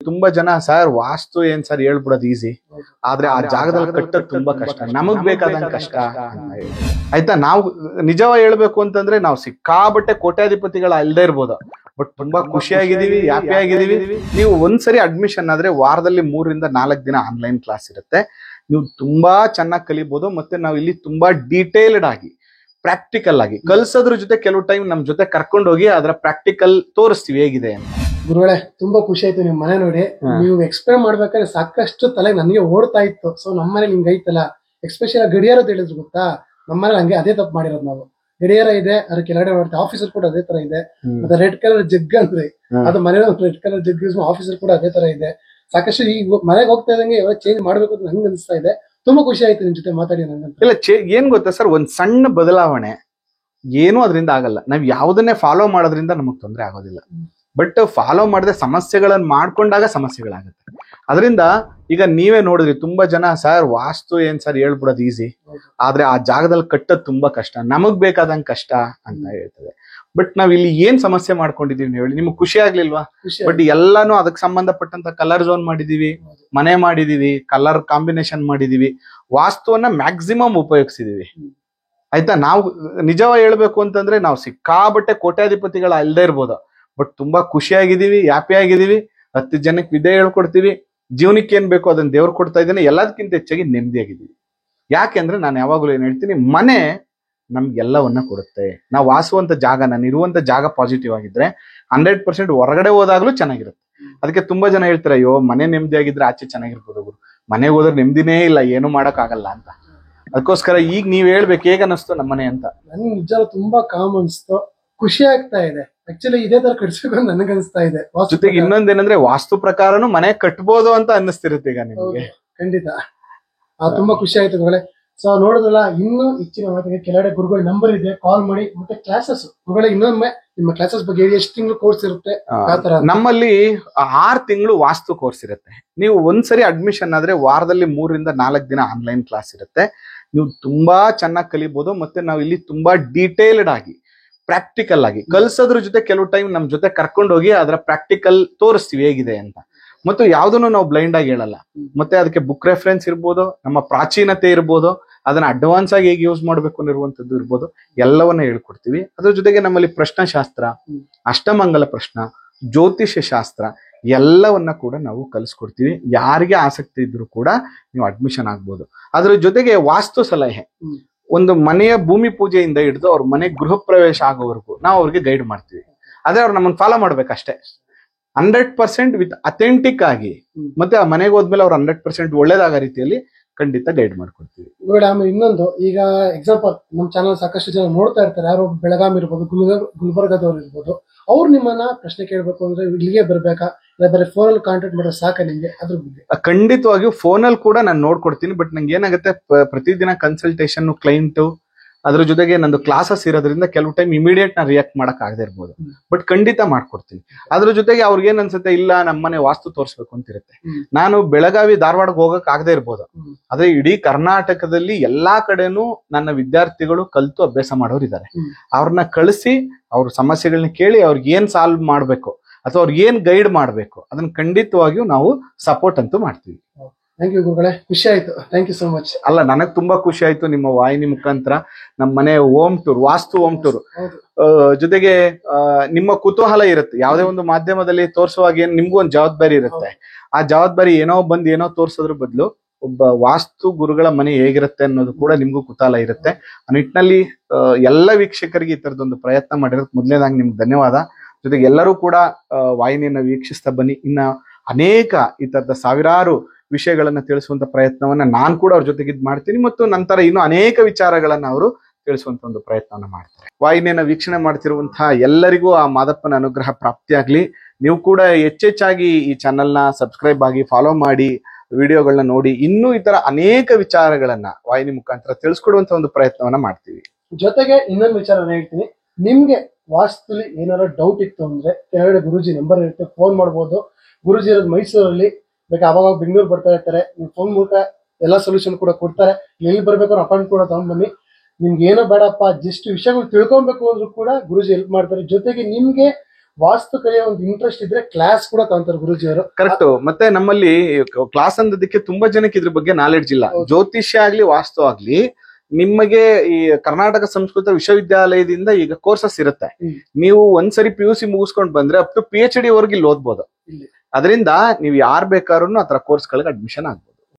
ತುಂಬಾ ಜನ ಸರ್ ವಾಸ್ತು ಏನ್ ಸರ್ ಹೇಳ್ಬಿಡೋದು ಈಸಿ, ಆದ್ರೆ ಆ ಜಾಗದಲ್ಲಿ ಕಟ್ಟೋದು ತುಂಬಾ ಕಷ್ಟ, ನಮಗ್ ಬೇಕಾದಂಗ ಕಷ್ಟ ಅಂತ ಹೇಳಿ. ಆಯ್ತಾ, ನಾವು ನಿಜವಾಗಿ ಹೇಳ್ಬೇಕು ಅಂತಂದ್ರೆ ನಾವು ಸಿಕ್ಕಾಬಟ್ಟೆ ಕೋಟ್ಯಾಧಿಪತಿಗಳ ಅಲ್ಲದೆ ಇರ್ಬೋದು, ಬಟ್ ತುಂಬಾ ಖುಷಿಯಾಗಿದ್ದೀವಿ, ಹ್ಯಾಪಿ ಆಗಿದ್ದೀವಿ. ನೀವು ಒಂದ್ಸರಿ ಅಡ್ಮಿಷನ್ ಆದ್ರೆ ವಾರದಲ್ಲಿ 3 ರಿಂದ 4 ದಿನ ಆನ್ಲೈನ್ ಕ್ಲಾಸ್ ಇರುತ್ತೆ. ನೀವು ತುಂಬಾ ಚೆನ್ನಾಗಿ ಕಲಿಬಹುದು. ಮತ್ತೆ ನಾವು ಇಲ್ಲಿ ತುಂಬಾ ಡೀಟೇಲ್ಡ್ ಆಗಿ ಪ್ರಾಕ್ಟಿಕಲ್ ಆಗಿ ಕಲ್ಸೋದ್ರ ಜೊತೆ ಕೆಲವು ಟೈಮ್ ನಮ್ ಜೊತೆ ಕರ್ಕೊಂಡು ಹೋಗಿ ಅದರ ಪ್ರಾಕ್ಟಿಕಲ್ ತೋರಿಸ್ತೀವಿ ಹೇಗಿದೆ ಅಂತ. ಗುರುಗಳೇ, ತುಂಬಾ ಖುಷಿ ಆಯ್ತು ನಿಮ್ ಮನೆ ನೋಡಿ. ನೀವು ಎಕ್ಸ್ಪ್ಲೇನ್ ಮಾಡ್ಬೇಕಾದ್ರೆ ಸಾಕಷ್ಟು ತಲೆ ನನಗೆ ಓಡ್ತಾ ಇತ್ತು. ಸೊ ನಮ್ಮನೆ ನಿಮ್ಗೆ ಐತಲ್ಲ, ಎಕ್ಸ್ಪೆಷಲ್ ಗಡಿಯಾರ ಅಂತ ಹೇಳಿದ್ರು ಗೊತ್ತಾ, ನಮ್ಮನೆ ಹಂಗೆ ಅದೇ ತಪ್ಪು ಮಾಡಿರೋದು ನಾವು. ಗಡಿಯಾರ ಇದೆ, ಅದ್ರ ಕೆಳಗಡೆ ಮಾಡ್ತೀವಿ. ಆಫೀಸರ್ ಕೂಡ ಅದೇ ತರ ಇದೆ. ಮತ್ತೆ ರೆಡ್ ಕಲರ್ ಜಗ್ ಅಂದ್ರೆ ಅದು ಮನೆ ರೆಡ್ ಕಲರ್ ಜಗ್ ಯೂಸ್ ಆಫೀಸರ್ ಕೂಡ ಅದೇ ತರ ಇದೆ. ಸಾಕಷ್ಟು ಈ ಮನೆಗೆ ಹೋಗ್ತಾ ಇದ್ದಂಗೆ ಯಾವಾಗ ಚೇಂಜ್ ಮಾಡ್ಬೇಕು ಅಂತ ನಂಗೆ ಅನಿಸ್ತಾ ಇದೆ. ತುಂಬಾ ಖುಷಿ ಆಯ್ತು ನಿಮ್ ಜೊತೆ ಮಾತಾಡಿ. ನಂಗಂತ ಇಲ್ಲ, ಏನ್ ಗೊತ್ತಾ ಸರ್, ಒಂದ್ ಸಣ್ಣ ಬದಲಾವಣೆ ಏನೂ ಅದರಿಂದ ಆಗಲ್ಲ. ನಾವ್ ಯಾವ್ದನ್ನೇ ಫಾಲೋ ಮಾಡೋದ್ರಿಂದ ನಮಗ್ ತೊಂದರೆ ಆಗೋದಿಲ್ಲ. ಬಟ್ ಫಾಲೋ ಮಾಡದೆ ಸಮಸ್ಯೆಗಳನ್ನ ಮಾಡ್ಕೊಂಡಾಗ ಸಮಸ್ಯೆಗಳಾಗುತ್ತೆ. ಅದರಿಂದ ಈಗ ನೀವೇ ನೋಡಿದ್ರಿ, ತುಂಬಾ ಜನ ಸರ್ ವಾಸ್ತು ಏನ್ ಸರ್ ಹೇಳ್ಬಿಡೋದು ಈಸಿ, ಆದ್ರೆ ಆ ಜಾಗದಲ್ಲಿ ಕಟ್ಟೋದು ತುಂಬಾ ಕಷ್ಟ, ನಮಗ್ ಬೇಕಾದಂಗ ಕಷ್ಟ ಅಂತ ಹೇಳ್ತದೆ. ಬಟ್ ನಾವ್ ಇಲ್ಲಿ ಏನ್ ಸಮಸ್ಯೆ ಮಾಡ್ಕೊಂಡಿದೀವಿ ಹೇಳಿ, ನಿಮ್ಗೆ ಖುಷಿ ಆಗ್ಲಿಲ್ವಾ? ಬಟ್ ಎಲ್ಲಾನು ಅದಕ್ಕೆ ಸಂಬಂಧಪಟ್ಟಂತ ಕಲರ್ ಝೋನ್ ಮಾಡಿದೀವಿ, ಮನೆ ಮಾಡಿದೀವಿ, ಕಲರ್ ಕಾಂಬಿನೇಷನ್ ಮಾಡಿದೀವಿ, ವಾಸ್ತುವನ್ನ ಮ್ಯಾಕ್ಸಿಮಮ್ ಉಪಯೋಗಿಸಿದೀವಿ. ಆಯ್ತಾ, ನಾವು ನಿಜವಾಗಿ ಹೇಳ್ಬೇಕು ಅಂತಂದ್ರೆ ನಾವು ಸಿಕ್ಕಾಬಟ್ಟೆ ಕೋಟ್ಯಾಧಿಪತಿಗಳ ಅಲ್ಲದೆ ಇರ್ಬೋದು, ಬಟ್ ತುಂಬಾ ಖುಷಿಯಾಗಿದ್ದೀವಿ, ಹ್ಯಾಪಿ ಆಗಿದ್ದೀವಿ. 10 ಜನಕ್ಕೆ ವಿದ್ಯೆ ಹೇಳ್ಕೊಡ್ತೀವಿ. ಜೀವನಕ್ಕೆ ಏನ್ ಬೇಕು ಅದನ್ನ ದೇವ್ರು ಕೊಡ್ತಾ ಇದ್ದಾನೆ. ಎಲ್ಲದಕ್ಕಿಂತ ಹೆಚ್ಚಾಗಿ ನೆಮ್ಮದಿಯಾಗಿದ್ದೀವಿ. ಯಾಕೆಂದ್ರೆ ನಾನು ಯಾವಾಗಲೂ ಏನ್ ಹೇಳ್ತೀನಿ, ಮನೆ ನಮ್ಗೆಲ್ಲವನ್ನ ಕೊಡುತ್ತೆ. ನಾವು ವಾಸುವಂತ ಜಾಗ, ನಾನು ಇರುವಂತ ಜಾಗ ಪಾಸಿಟಿವ್ ಆಗಿದ್ರೆ 100% ಹೊರಗಡೆ ಹೋದಾಗ್ಲೂ ಚೆನ್ನಾಗಿರುತ್ತೆ. ಅದಕ್ಕೆ ತುಂಬಾ ಜನ ಹೇಳ್ತಾರೆ, ಅಯ್ಯೋ ಮನೆ ನೆಮ್ಮದಿಯಾಗಿದ್ರೆ ಆಚೆ ಚೆನ್ನಾಗಿರ್ಬೋದು ಗುರು, ಮನೆಗೆ ಹೋದ್ರೆ ನೆಮ್ಮದಿನೇ ಇಲ್ಲ, ಏನು ಮಾಡಕ್ ಆಗಲ್ಲ ಅಂತ. ಅದಕ್ಕೋಸ್ಕರ ಈಗ ನೀವ್ ಹೇಳ್ಬೇಕು, ಹೇಗ ಅನಿಸ್ತು ನಮ್ಮನೆ ಅಂತ. ನನ್ಗೆ ನಿಜ ತುಂಬಾ ಕಾಮ್ ಅನ್ಸ್ತು, ಖುಷಿ ಆಗ್ತಾ ಇದೆ. ಆಕ್ಚುಲಿ ಇದೇ ತರ ಕಟ್ಸ್ಬೇಕು ಅಂತ ನನಗೆ ಅನಿಸ್ತಾ ಇದೆ. ಜೊತೆಗೆ ಇನ್ನೊಂದೇನಂದ್ರೆ ವಾಸ್ತು ಪ್ರಕಾರನು ಮನೆ ಕಟ್ಬೋದು ಅಂತ ಅನ್ನಿಸ್ತಿರುತ್ತೆ ಈಗ ನಿಮ್ಗೆ. ಖಂಡಿತ ತುಂಬಾ ಖುಷಿ ಆಯ್ತು ಗುರುಗಳೇ. ಸೊ ನೋಡಿದ್ರಲ್ಲ, ಇನ್ನೂ ಹೆಚ್ಚಿನ ಮಾತಿಗೆ ಕೆಳಗಡೆ ಗುರುಗಳ ನಂಬರ್ ಇದೆ, ಕಾಲ್ ಮಾಡಿ. ಮತ್ತೆ ಕ್ಲಾಸಸ್ ಗುರುಗಳೇ, ಇನ್ನೊಮ್ಮೆ ನಿಮ್ಮ ಕ್ಲಾಸಸ್ ಬಗ್ಗೆ ಎಷ್ಟು ತಿಂಗಳು ಕೋರ್ಸ್ ಇರುತ್ತೆ? ನಮ್ಮಲ್ಲಿ 6 ತಿಂಗಳು ವಾಸ್ತು ಕೋರ್ಸ್ ಇರುತ್ತೆ. ನೀವು ಒಂದ್ಸರಿ ಅಡ್ಮಿಷನ್ ಆದ್ರೆ ವಾರದಲ್ಲಿ 3 ರಿಂದ 4 ದಿನ ಆನ್ಲೈನ್ ಕ್ಲಾಸ್ ಇರುತ್ತೆ. ನೀವು ತುಂಬಾ ಚೆನ್ನಾಗಿ ಕಲಿಬಹುದು. ಮತ್ತೆ ನಾವು ಇಲ್ಲಿ ತುಂಬಾ ಡೀಟೇಲ್ಡ್ ಆಗಿ ಪ್ರಾಕ್ಟಿಕಲ್ ಆಗಿ ಕಲ್ಸೋದ್ರ ಜೊತೆ ಕೆಲವು ಟೈಮ್ ನಮ್ ಜೊತೆ ಕರ್ಕೊಂಡು ಹೋಗಿ ಅದರ ಪ್ರಾಕ್ಟಿಕಲ್ ತೋರಿಸ್ತೀವಿ ಹೇಗಿದೆ ಅಂತ. ಮತ್ತು ಯಾವ್ದನ್ನು ನಾವು ಬ್ಲೈಂಡ್ ಆಗಿ ಹೇಳಲ್ಲ. ಮತ್ತೆ ಅದಕ್ಕೆ ಬುಕ್ ರೆಫರೆನ್ಸ್ ಇರ್ಬೋದು, ನಮ್ಮ ಪ್ರಾಚೀನತೆ ಇರ್ಬೋದು, ಅದನ್ನ ಅಡ್ವಾನ್ಸ್ ಆಗಿ ಹೇಗೆ ಯೂಸ್ ಮಾಡ್ಬೇಕು ಅನ್ನಿರುವಂತದ್ದು ಇರ್ಬೋದು, ಎಲ್ಲವನ್ನ ಹೇಳ್ಕೊಡ್ತೀವಿ. ಅದ್ರ ಜೊತೆಗೆ ನಮ್ಮಲ್ಲಿ ಪ್ರಶ್ನಶಾಸ್ತ್ರ, ಅಷ್ಟಮಂಗಲ ಪ್ರಶ್ನ, ಜ್ಯೋತಿಷ್ಯ ಶಾಸ್ತ್ರ ಎಲ್ಲವನ್ನ ಕೂಡ ನಾವು ಕಲಿಸ್ಕೊಡ್ತೀವಿ. ಯಾರಿಗೆ ಆಸಕ್ತಿ ಇದ್ರು ಕೂಡ ನೀವು ಅಡ್ಮಿಷನ್ ಆಗ್ಬೋದು. ಅದ್ರ ಜೊತೆಗೆ ವಾಸ್ತು ಸಲಹೆ, ಒಂದು ಮನೆಯ ಭೂಮಿ ಪೂಜೆಯಿಂದ ಹಿಡಿದು ಅವ್ರ ಮನೆ ಗೃಹ ಪ್ರವೇಶ ಆಗೋವರೆಗೂ ನಾವು ಅವ್ರಿಗೆ ಗೈಡ್ ಮಾಡ್ತೀವಿ. ಆದ್ರೆ ಅವ್ರು ನಮ್ಮನ್ನ ಫಾಲೋ ಮಾಡ್ಬೇಕಷ್ಟೇ. 100% ವಿತ್ ಅಥೆಂಟಿಕ್ ಆಗಿ, ಮತ್ತೆ ಆ ಮನೆಗೆ ಹೋದ್ಮೇಲೆ ಅವ್ರು 100% ಒಳ್ಳೇದಾಗ ರೀತಿಯಲ್ಲಿ ಖಂಡಿತ ಗೈಡ್ ಮಾಡ್ಕೊಡ್ತೀವಿ. ಆಮೇಲೆ ಇನ್ನೊಂದು, ಈಗ ಎಕ್ಸಾಂಪಲ್ ನಮ್ಮ ಚಾನಲ್ ಸಾಕಷ್ಟು ಜನ ನೋಡ್ತಾ ಇರ್ತಾರೆ, ಯಾರು ಬೆಳಗಾಂ ಇರ್ಬೋದು, ಗುಲ್ಬರ್ಗದವ್ರು ಇರ್ಬೋದು, ಅವ್ರು ನಿಮ್ಮನ್ನ ಪ್ರಶ್ನೆ ಕೇಳ್ಬೇಕು ಅಂದ್ರೆ ಇಲ್ಲಿಗೆ ಬರ್ಬೇಕಾ, ಬೇರೆ ಫೋನಲ್ಲಿ ಕಾಂಟ್ಯಾಕ್ಟ್ ಮಾಡೋ ಸಾಕ ನಿಮ್ಗೆ? ಅದ್ರ ಬಗ್ಗೆ ಖಂಡಿತವಾಗಿಯೂ ಫೋನಲ್ಲಿ ಕೂಡ ನಾನು ನೋಡ್ಕೊಡ್ತೀನಿ. ಬಟ್ ನಂಗೆ ಏನಾಗುತ್ತೆ, ಪ್ರತಿದಿನ ಕನ್ಸಲ್ಟೇಷನ್ ಕ್ಲೈಂಟ್, ಅದ್ರ ಜೊತೆಗೆ ನಂದು ಕ್ಲಾಸಸ್ ಇರೋದ್ರಿಂದ ಕೆಲವು ಟೈಮ್ ಇಮಿಡಿಯೇಟ್ ನಾ ರಿಯಾಕ್ಟ್ ಮಾಡಕ್ ಆಗದೆ ಇರ್ಬೋದು. ಬಟ್ ಖಂಡಿತ ಮಾಡ್ಕೊಡ್ತೀನಿ. ಅದ್ರ ಜೊತೆಗೆ ಅವ್ರಿಗೆ ಏನ್ ಅನ್ಸುತ್ತೆ, ಇಲ್ಲ ನಮ್ಮನೆ ವಾಸ್ತು ತೋರಿಸ್ಬೇಕು ಅಂತ ಇರುತ್ತೆ. ನಾನು ಬೆಳಗಾವಿ ಧಾರವಾಡಕ್ಕೆ ಹೋಗಕ್ ಆಗದೆ ಇರ್ಬೋದು, ಆದ್ರೆ ಇಡೀ ಕರ್ನಾಟಕದಲ್ಲಿ ಎಲ್ಲಾ ಕಡೆನೂ ನನ್ನ ವಿದ್ಯಾರ್ಥಿಗಳು ಕಲ್ತು ಅಭ್ಯಾಸ ಮಾಡೋರು ಇದ್ದಾರೆ. ಅವ್ರನ್ನ ಕಳಿಸಿ ಅವ್ರ ಸಮಸ್ಯೆಗಳನ್ನ ಕೇಳಿ ಅವ್ರಿಗೆ ಏನ್ ಸಾಲ್ವ್ ಮಾಡ್ಬೇಕು ಅಥವಾ ಅವ್ರಿಗೆ ಏನ್ ಗೈಡ್ ಮಾಡ್ಬೇಕು ಅದನ್ನ ಖಂಡಿತವಾಗಿಯೂ ನಾವು ಸಪೋರ್ಟ್ ಅಂತೂ ಮಾಡ್ತೀವಿ. ಥ್ಯಾಂಕ್ ಯು ಗುರುಗಳೇ, ಖುಷಿ ಆಯ್ತು. Thank you so much. ಅಲ್ಲ, ನನಗ್ ತುಂಬಾ ಖುಷಿ ಆಯ್ತು ನಿಮ್ಮ ವಾಹಿನಿ ಮುಖಾಂತರ ನಮ್ಮ ಮನೆ ಹೋಮ್ ಟೂರ್, ವಾಸ್ತು ಹೋಮ್ ಟೂರ್ ಜೊತೆಗೆ ನಿಮ್ಮ ಕುತೂಹಲ ಇರುತ್ತೆ. ಯಾವುದೇ ಒಂದು ಮಾಧ್ಯಮದಲ್ಲಿ ತೋರಿಸುವಾಗ ಏನ್ ನಿಮ್ಗೂ ಒಂದು ಜವಾಬ್ದಾರಿ ಇರುತ್ತೆ. ಆ ಜವಾಬ್ದಾರಿ ಏನೋ ಬಂದು ಏನೋ ತೋರ್ಸೋದ್ರ ಬದಲು ಒಬ್ಬ ವಾಸ್ತು ಗುರುಗಳ ಮನೆ ಹೇಗಿರುತ್ತೆ ಅನ್ನೋದು ಕೂಡ ನಿಮ್ಗೂ ಕುತೂಹಲ ಇರುತ್ತೆ. ಆ ನಿಟ್ಟಿನಲ್ಲಿ ಎಲ್ಲ ವೀಕ್ಷಕರಿಗೆ ಈ ತರದೊಂದು ಪ್ರಯತ್ನ ಮಾಡಿರೋದು ಮೊದಲನೇದಾಗಿ ನಿಮ್ಗೆ ಧನ್ಯವಾದ. ಜೊತೆಗೆ ಎಲ್ಲರೂ ಕೂಡ ವಾಹಿನಿಯನ್ನ ವೀಕ್ಷಿಸ್ತಾ ಬನ್ನಿ. ಇನ್ನ ಅನೇಕ ಈ ತರದ ಸಾವಿರಾರು ವಿಷಯಗಳನ್ನ ತಿಳಿಸುವಂತ ಪ್ರಯತ್ನವನ್ನ ನಾನು ಕೂಡ ಅವ್ರ ಜೊತೆಗೆ ಮಾಡ್ತೀನಿ. ಮತ್ತು ನಂತರ ಇನ್ನು ಅನೇಕ ವಿಚಾರಗಳನ್ನ ಅವರು ತಿಳಿಸುವಂತ ಒಂದು ಪ್ರಯತ್ನವನ್ನ ಮಾಡ್ತಾರೆ. ವಾಹಿನಿಯನ್ನ ವೀಕ್ಷಣೆ ಮಾಡ್ತಿರುವಂತಹ ಎಲ್ಲರಿಗೂ ಆ ಮಾದಪ್ಪನ ಅನುಗ್ರಹ ಪ್ರಾಪ್ತಿಯಾಗ್ಲಿ. ನೀವು ಕೂಡ ಹೆಚ್ಚೆಚ್ಚಾಗಿ ಈ ಚಾನೆಲ್ನ ಸಬ್ಸ್ಕ್ರೈಬ್ ಆಗಿ ಫಾಲೋ ಮಾಡಿ, ವಿಡಿಯೋಗಳನ್ನ ನೋಡಿ, ಇನ್ನೂ ಈ ತರ ಅನೇಕ ವಿಚಾರಗಳನ್ನ ವಾಹಿನಿ ಮುಖಾಂತರ ತಿಳಿಸ್ಕೊಡುವಂತ ಒಂದು ಪ್ರಯತ್ನವನ್ನ ಮಾಡ್ತೀವಿ. ಜೊತೆಗೆ ಇನ್ನೊಂದು ವಿಚಾರ ಹೇಳ್ತೀನಿ, ನಿಮ್ಗೆ ವಾಸ್ತುಲಿ ಏನಾದ್ರು ಡೌಟ್ ಇತ್ತು ಅಂದ್ರೆ ಕೆಳಗಡೆ ಗುರುಜಿ ನಂಬರ್ ಇರುತ್ತೆ, ಫೋನ್ ಮಾಡ್ಬೋದು. ಗುರುಜಿ ಇರೋದು ಮೈಸೂರಲ್ಲಿ, ಬೇಕಾ ಅವಾಗ ಬೆಂಗಳೂರು ಬರ್ತಾ ಇರ್ತಾರೆ. ನೀವು ಫೋನ್ ಮೂಲಕ ಎಲ್ಲಾ ಸೊಲ್ಯೂಷನ್ ಕೂಡ ಕೊಡ್ತಾರೆ. ಎಲ್ಲಿ ಬರ್ಬೇಕು ಅಪಾಯಿಂಟ್ ಕೂಡ ತಗೊಂಡ್ಬನ್ನಿ. ನಿಮ್ಗೆ ಏನೋ ಬೇಡಪ್ಪ, ಜಸ್ಟ್ ವಿಷಯಗಳು ತಿಳ್ಕೊಬೇಕು ಅಂದ್ರೂ ಕೂಡ ಗುರುಜಿ ಹೆಲ್ಪ್ ಮಾಡ್ತಾರೆ. ಜೊತೆಗೆ ನಿಮ್ಗೆ ವಾಸ್ತು ಕಲಿಯೋ ಒಂದು ಇಂಟ್ರೆಸ್ಟ್ ಇದ್ರೆ ಕ್ಲಾಸ್ ಕೂಡ ತಗೊಂತಾರೆ ಗುರುಜಿ ಅವರು. ಕರೆಕ್ಟ್. ಮತ್ತೆ ನಮ್ಮಲ್ಲಿ ಕ್ಲಾಸ್ ಅಂದದಕ್ಕೆ ತುಂಬಾ ಜನಕ್ಕೆ ಇದ್ರ ಬಗ್ಗೆ ನಾಲೆಡ್ಜ್ ಇಲ್ಲ. ಜ್ಯೋತಿಷ್ಯ ಆಗ್ಲಿ ವಾಸ್ತು ಆಗ್ಲಿ ನಿಮಗೆ ಈ ಕರ್ನಾಟಕ ಸಂಸ್ಕೃತ ವಿಶ್ವವಿದ್ಯಾಲಯದಿಂದ ಈಗ ಕೋರ್ಸಸ್ ಇರುತ್ತೆ. ನೀವು ಒಂದ್ಸರಿ PUC ಮುಗಿಸ್ಕೊಂಡ್ ಬಂದ್ರೆ ಅಪ್ ಟು PhD ವರ್ಗು ಇಲ್ಲಿ ಓದ್ಬೋದು. ಅದರಿಂದ ನೀವು ಯಾರು ಬೇಕಾದ್ರೂ ಆತರ ಕೋರ್ಸ್ಗಳಿಗೆ ಅಡ್ಮಿಷನ್ ಆಗ್ಬೋದು.